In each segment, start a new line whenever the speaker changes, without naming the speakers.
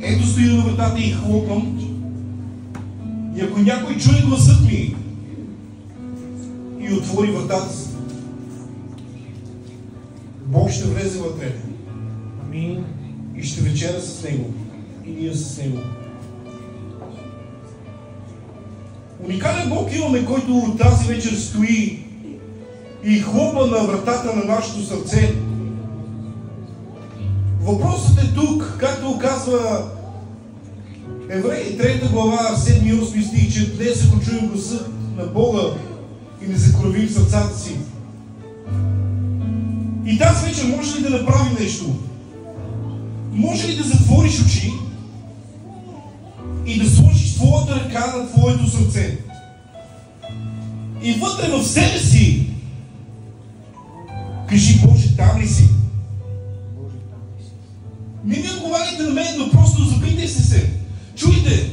Ето стои на вратата и хлопам. И ако някой чуе гласът ми и отвори вратата си, Бог ще влезе вътре. Амин. И ще вечеря с Него. И ние с Него. Уникален Бог имаме, който тази вечер стои и хлопа на вратата на нашето сърце. Въпросът е тук, както казва Евреи 3 глава, 7 и 8 стих, че днес ако чуем гласа на Бога и не закоравим сърцата си. И тази вечер може ли да направи нещо? Може ли да затвориш очи и да сложиш твоята ръка на твоето сърце? И вътре в себе си кажи: Боже, там ли си? Не ми отговаряйте на мен, но просто запитайте се. Чуйте!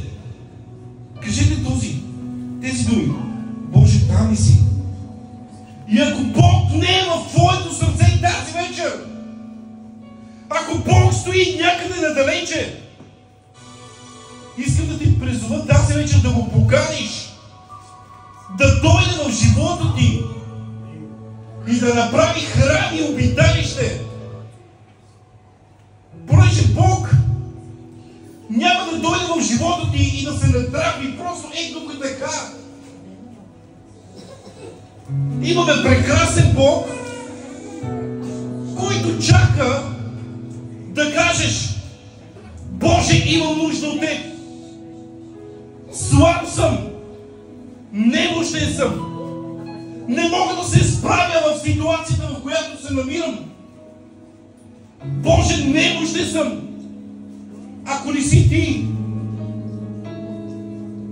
Кажете тези думи. Боже, там ли си? И ако Бог не е в твоето сърце тази вечер, ако Бог стои някъде надалече, искам да ти призова тази вечер да го поканиш, да дойде в живота ти и да направи храм и обиталище. Понеже Бог няма да дойде в живота ти и да се натрапи просто тук така. Имаме прекрасен Бог, който чака да кажеш: Боже, имам нужда от Теб. Слаб съм, немощен съм, не мога да се справя в ситуацията, в която се намирам. Боже, немощен съм. Ако не си Ти,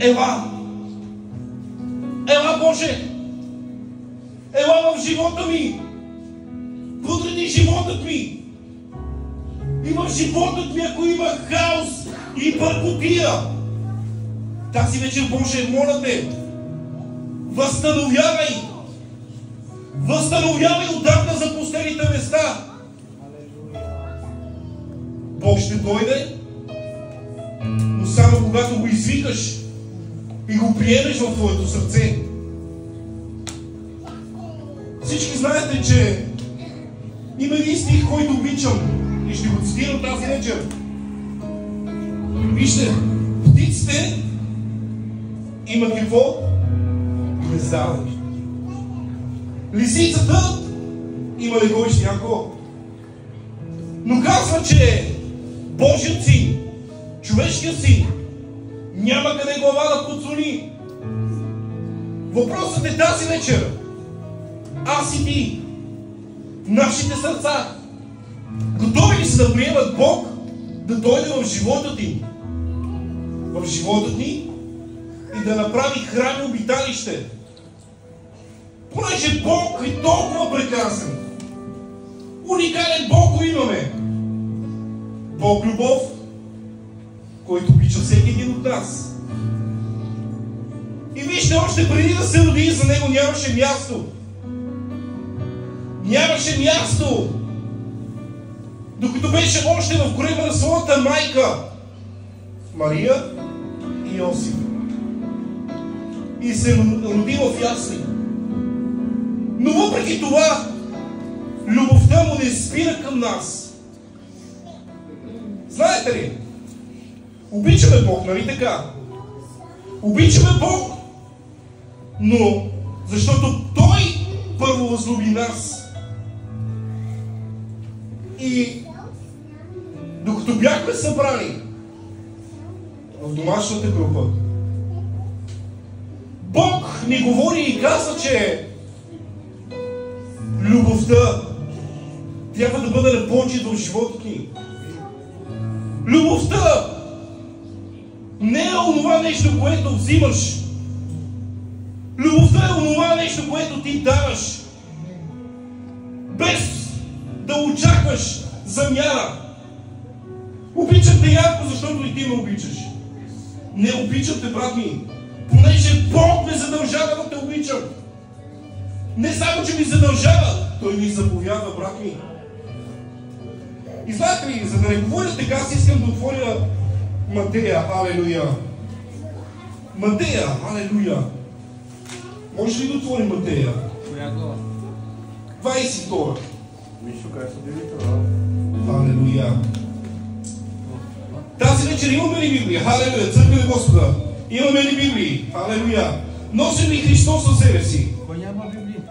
ела, Боже, ела в живота ми, подреди животът ми. И в животът ми, ако има хаос и бъркотия, тази вечер, Боже, моля Те, възстановявай отдавна запустелите места. Бог ще дойде, но само когато го извикаш и го приемеш в твоето сърце. Всички знаете, че има един стих, който обичам и ще го цитирам тази вечер. Вижте, птиците имат какво? Гнезда. Лисицата има легло и сняго. Но казва, че Божият син, човешкият син, няма къде глава да подслони. Въпросът е тази вечер: аз и ти, нашите сърца, готови ли са да приемат Бог да дойде в живота ти, в живота ни и да направи храм и обиталище? Понеже Бог е толкова прекрасен, уникален Бог го имаме. Бог любов, който обича всеки един от нас. И вижте, още преди да се роди, за Него нямаше място. Нямаше място. Докато беше още в кореба на своята майка Мария и Йосиф. И се роди в ясли. Но въпреки това, любовта му не спира към нас. Знаете ли? Обичаме Бог, нали така? Обичаме Бог, но защото Той първо възлюби нас. И докато бяхме събрани в домашната група, Бог ни говори и казва, че любовта трябва да бъде на почет в живота ни. Любовта не е онова нещо, което взимаш. Любовта е онова нещо, което ти даваш, без да очакваш замяна. Обичам те, Янко, защото и ти ме обичаш. Не обичам те, брат ми, понеже Бог ме задължава да те обичам. Не само, че ми задължава, Той ми заповяда, брат ми. И знаете ли, за да не говоря така, аз искам да отворя Матея, халелуя. Матея, халелуя. Може ли да отворим Матея?
Коя глава?
22.
Мишо, как се обявите?
Халелуя. Тази вечер имаме ли Библия? Халелуя, църква на Господа. Имаме ли Библии? Халелуя. Носим ли Христос със себе си?
Кой няма Библия?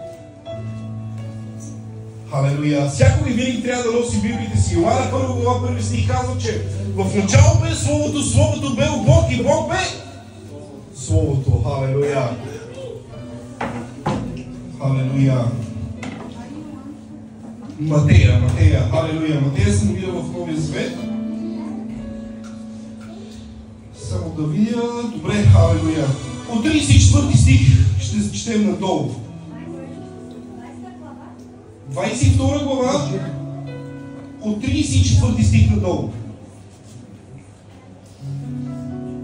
Халелуя. Всякога винаги трябва да носи Библиите си. Йоанна 1 глава 1 стих казва, че в начало бе Словото, Словото бе у Бог и Бог бе Словото. Халелуя. Халелуя. Матея, халелуя. Матея се намира в Новия Завет. Само да видя. Добре, халелуя. От 34 стих ще четем надолу. 22 глава от 34 стих надолу.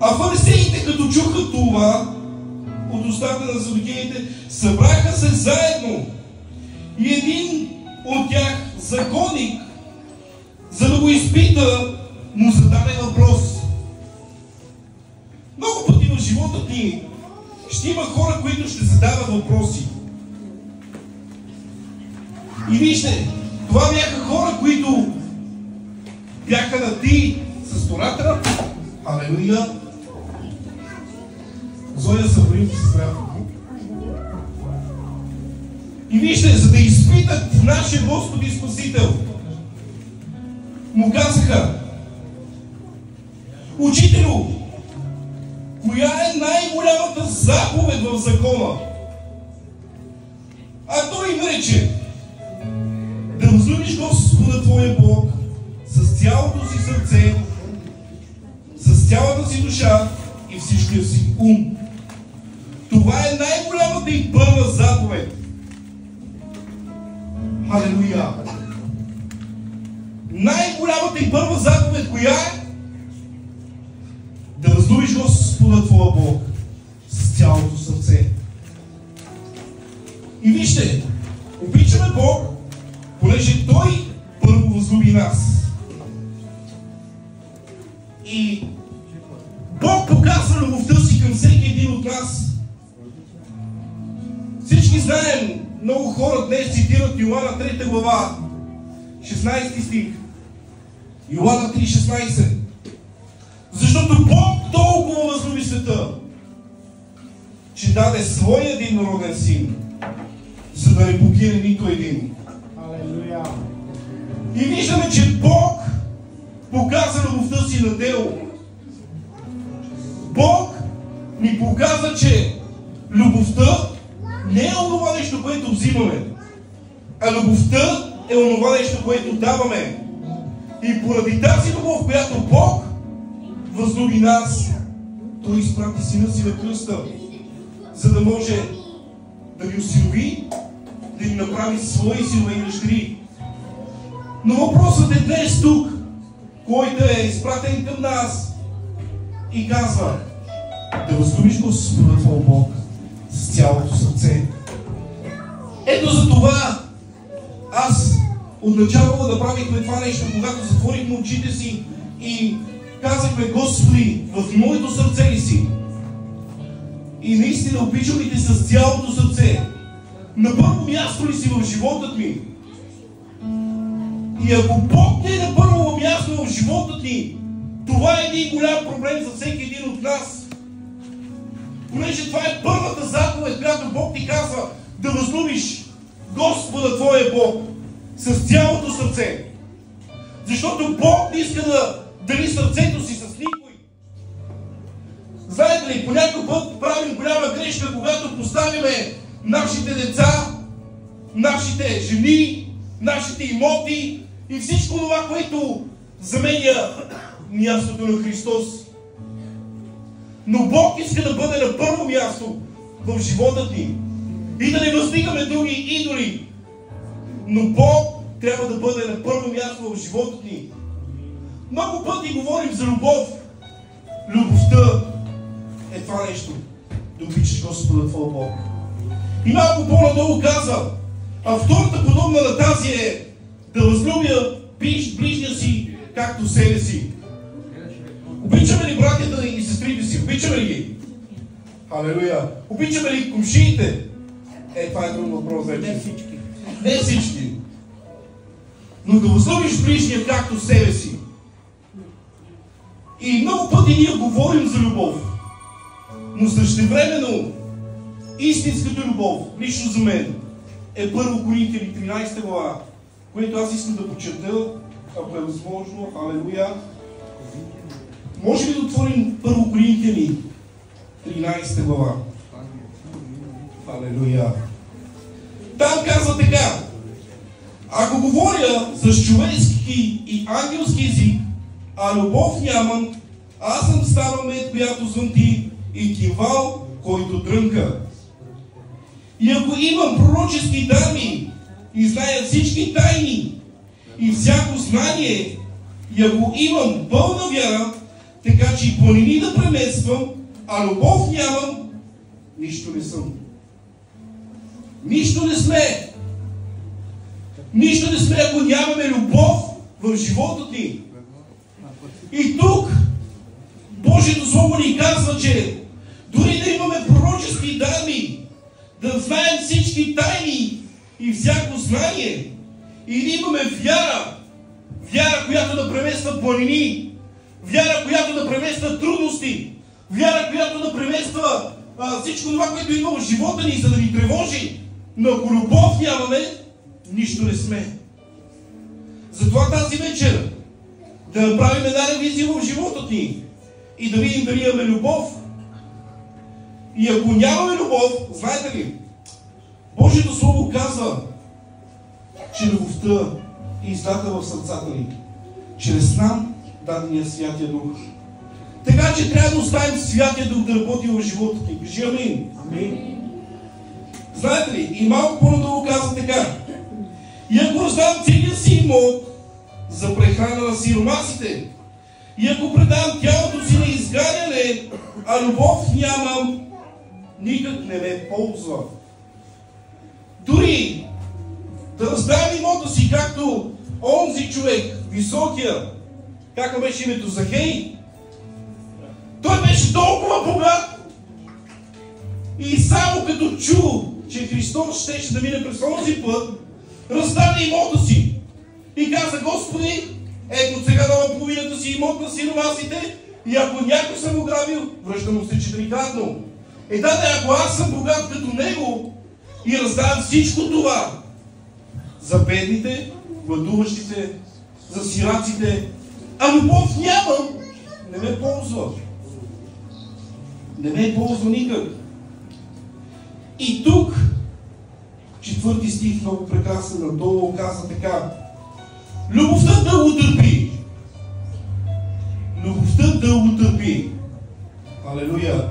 А фарисеите, като чуха това от устата на задукеите, събраха се заедно. И един от тях, законник, за да го изпита, му зададе въпрос. Много пъти в живота ни ще има хора, които ще задават въпроси. И вижте, това бяха хора, които бяха на ти с Тората. Алелуя! Зоя съборим сестра. И вижте, за да изпитат нашия Господ и Спасител, му казаха: Учителю, коя е най-голямата заповед в закона? А той им рече: да възлюбиш Господа твоя Бог с цялото си сърце, с цялата си душа и всичкия си ум. Това е най-голямата и първа заповед. Халелуя! Най-голямата и първа заповед коя е? Да възлюбиш Господа твоя Бог с цялото сърце. И вижте, обичаме Бог, понеже Той първо възлюби нас. И Бог показва любовта си към всеки един от нас. Всички знаем, много хора днес цитират Йоанна 3 глава, 16 стих. Йоанна 3:16. Защото Бог толкова възлюби света, че даде своя единороден син, за да не погине нито един.
Алелуя!
И виждаме, че Бог показва любовта си на дело. Бог ни показва, че любовта не е онова нещо, което взимаме, а любовта е онова нещо, което даваме. И поради тази любов, която Бог възлюби нас, Той изпрати сина си на кръста, за да може да ни осинови, да ни направи свои синове и дъщери. Но въпросът е днес тук, който е изпратен към нас и казва: да възлюбиш Господа твоя Бог с цялото сърце. Ето за това аз отначало направихме това нещо, когато затворихме очите си и казахме: Господи, в моето сърце ли си? И наистина обичам ли те с цялото сърце? На първо място ли си в живота ми? И ако Бог не е на първо място в живота ни, това е един голям проблем за всеки един от нас. Понеже това е първата заповед, която Бог ти казва: да възлюбиш Господа твоя Бог с цялото сърце. Защото Бог не иска да дели сърцето си с никой. Знаете ли, по някой път правим голяма грешка, когато поставиме нашите деца, нашите жени, нашите имоти и всичко това, което заменя мястото на Христос. Но Бог иска да бъде на първо място в живота ни и да не въздигаме други идоли. Но Бог трябва да бъде на първо място в живота ни. Много пъти говорим за любов. Любовта е това нещо. Да обичаш Господа твоя Бог. И малко по-надолу казва: а втората подобна на тази е да възлюбя ближния си както себе си. Обичаме ли братята и сестрите си? Обичаме ли ги? Халелуя! Обичаме ли комшиите? Това е друг въпрос вече.
Не всички.
Не всички. Но да възлюбиш ближния както себе си. И много пъти ние говорим за любов. Но същевременно истинската любов, лично за мен, е 1 Коринтияни 13 глава, което аз искам да подчертая, ако е възможно. Халелуя! Може ли да отворим 1 Коринтияни 13 глава? Халелуя! Там казва така: ако говоря с човешки и ангелски език, а любов нямам, аз съм стара мед, която звънти, и кимвал, който дрънка. И ако имам пророчески дарби и зная всички тайни и всяко знание, и ако имам пълна вяра, така че и планини да премествам, а любов нямам, нищо не съм. Нищо не сме. Нищо не сме, ако нямаме любов в живота ти. И тук Божието Слово ни казва, че дори да имаме пророчески дарби, да знаем всички тайни и всяко знание, и да имаме вяра, вяра, която да премества планини, вяра, която да премества трудности, вяра, която да премества всичко това, което има в живота ни, за да ни тревожи. Но ако любов нямаме, нищо не сме. Затова тази вечер да направим една ревизия в живота ни и да видим дали имаме любов. И ако нямаме любов, знаете ли, Божието Слово казва, че любовта е излята в сърцата ни, чрез нам дадения Святия Дух. Така че трябва да оставим Святия Дух да работи в живота ни. Кажи амин.
Амин.
Знаете ли, и малко по-надолу казва така: и ако раздам целия си имот за прехрана на сиромасите, и ако предам тялото си на изгаряне, а любов нямам, никак не ме ползва. Дори да раздам имота си, както онзи човек, високия, как беше името, Захей, той беше толкова богат и само като чу, че Христос щеше да мине през този път, раздаде имота си и каза: Господи, ето сега давам половината си имот на сиромасите, и ако някой съм ограбил, връщам му се четирикратно. Ако аз съм богат като него и раздавам всичко това за бедните, гладуващите, за сираците, а любов нямам, не ме ползва. Не ме ползва никак. И тук 4 стих, много прекрасен, надолу казва така: любовта дълго търпи. Любовта дълго търпи. Алелуя.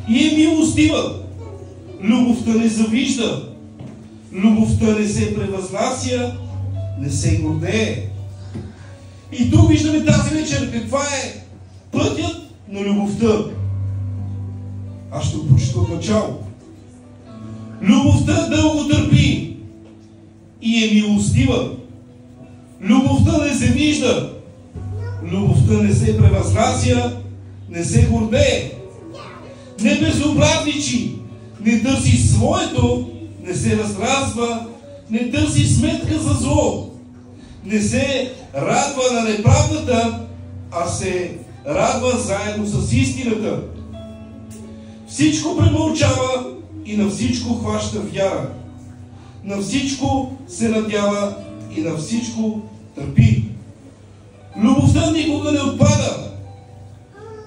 И е милостива. Любовта не завижда. Любовта не се превъзнася, не се гордее. И тук виждаме тази вечер каква е пътят на любовта. Аз ще го прочета от начало. Любовта дълго търпи и е милостива. Любовта не се вижда. Любовта не се превъзнася, не се гордее. Не безобразничи, не търси своето, не се разразва, не търси сметка за зло. Не се радва на неправдата, а се радва заедно с истината. Всичко премълчава и на всичко хваща вяра. На всичко се надява и на всичко търпи. Любовта никога не отпада.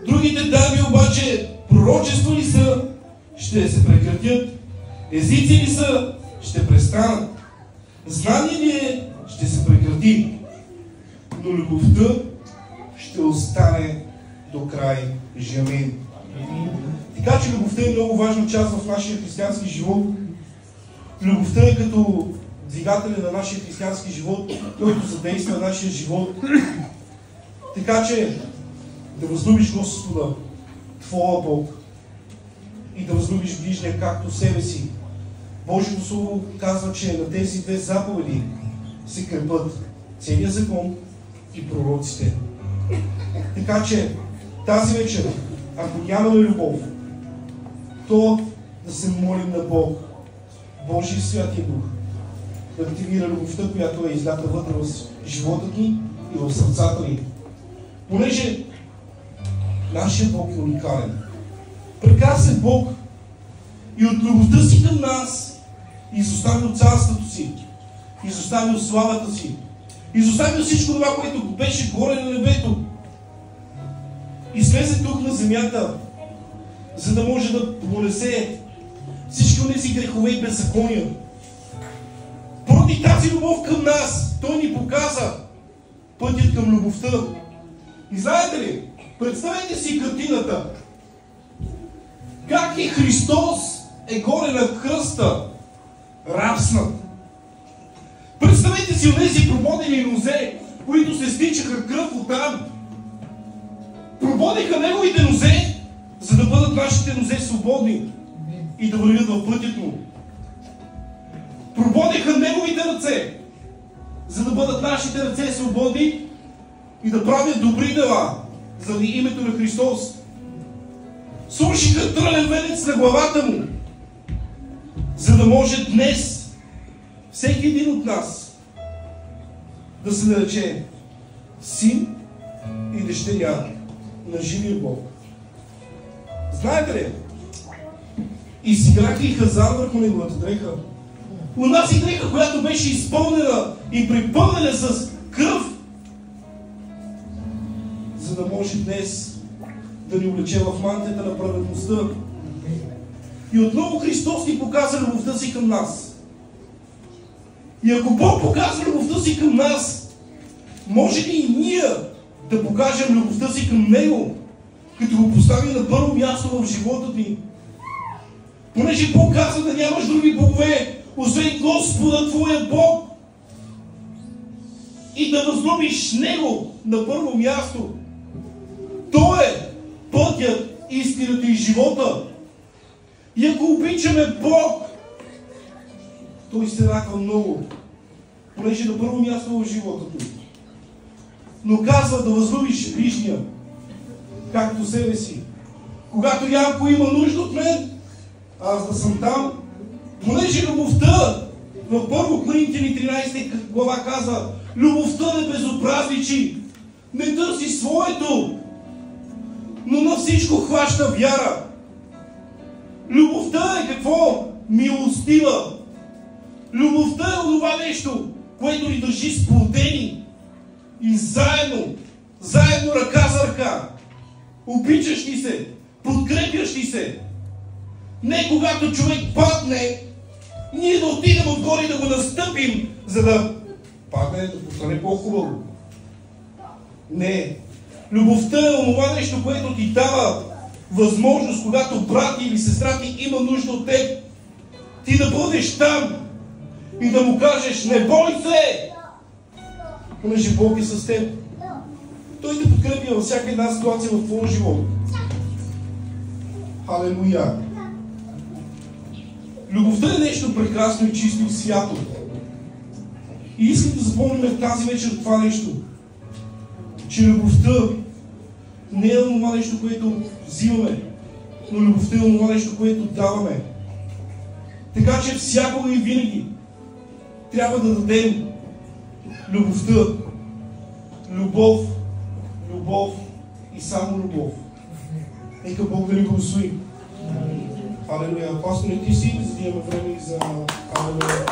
Другите дарби обаче пророчество ли са, ще се прекратят. Езици ли са, ще престанат. Знание ли е, ще се прекрати. Но любовта ще остане до край. Амин. Така че любовта е много важна част в нашия християнски живот. Любовта е като двигателя на нашия християнски живот, който задейства на нашия живот. Така че да възлюбиш Господа, Твоя Бог, и да възлюбиш ближния както себе си. Божието Слово казва, че на тези две заповеди се крепят целият закон и пророците. Така че тази вечер ако нямаме любов, то да се молим на Бог, Божия Святия Дух, да активира любовта, която е излята вътре в живота ни и в сърцата ни. Понеже нашия Бог е уникален. Прекрасен Бог и от любовта си към нас изоставил царството си, изоставил славата си, изоставил всичко това, което беше горе на небето. И слезе тук на земята, за да може да понесе всички от тези грехове и беззакония. Поради тази любов към нас, Той ни показа пътят към любовта. И знаете ли, представете си картината. Как Христос е горе на кръста, рапснат. Представете си онези прободени нозе, които се стичаха кръв оттам. Прободиха Неговите нозе, за да бъдат нашите нозе свободни и да вървят в пътят Му. Прободиха Неговите ръце, за да бъдат нашите ръце свободни и да правят добри дела заради името на Христос. Сложиха трънен венец на главата Му, за да може днес всеки един от нас да се нарече син и дъщеря на живия Бог. Знаете ли? Изиграха и хазар върху Неговата дреха. Унази дреха, която беше изпълнена и припълнена с кръв, за да може днес да ни облече в мантията на праведността. И отново Христос ни показа любовта си към нас. И ако Бог показва любовта си към нас, може ли и ние да покажем любовта си към Него, като го постави на първо място в живота ни? Понеже Бог казва да нямаш други богове, освен Господа Твоя Бог, и да възлюбиш Него на първо място. Той е пътят, истината и живота. И ако обичаме Бог, Той се радва много, понеже на първо място в живота ти. Но казва да възлюбиш ближния, както себе си. Когато някой има нужда от мен, аз да съм там, понеже любовта в 1 Коринтияни 13 глава казва: любовта не безобразничи, не търси своето, но на всичко хваща вяра. Любовта е какво? Милостива. Любовта е онова нещо, което ни държи сплотени и заедно ръка за ръка, обичащи се, подкрепящи се. Не когато човек падне, ние да отидем отгоре и да го настъпим, за да падне, да постане по-хубаво. Не. Любовта е онова нещо, което ти дава възможност, когато брат или сестра ти има нужда от теб, ти да бъдеш там и да му кажеш: не бой се, понеже Бог е с теб. Той те подкрепя във всяка една ситуация в твоя живот. Халелуя! Любовта е нещо прекрасно и чисто и свято. И искам да запомним тази вечер това нещо. Че любовта не е онова нещо, което взимаме, но любовта е онова нещо, което даваме. Така че всякога и винаги трябва да дадем любовта. Любов, любов и само любов. Нека Бог да ни благослови. Алелуя. Пастор, ти си, за да имаме време и за Алелуя.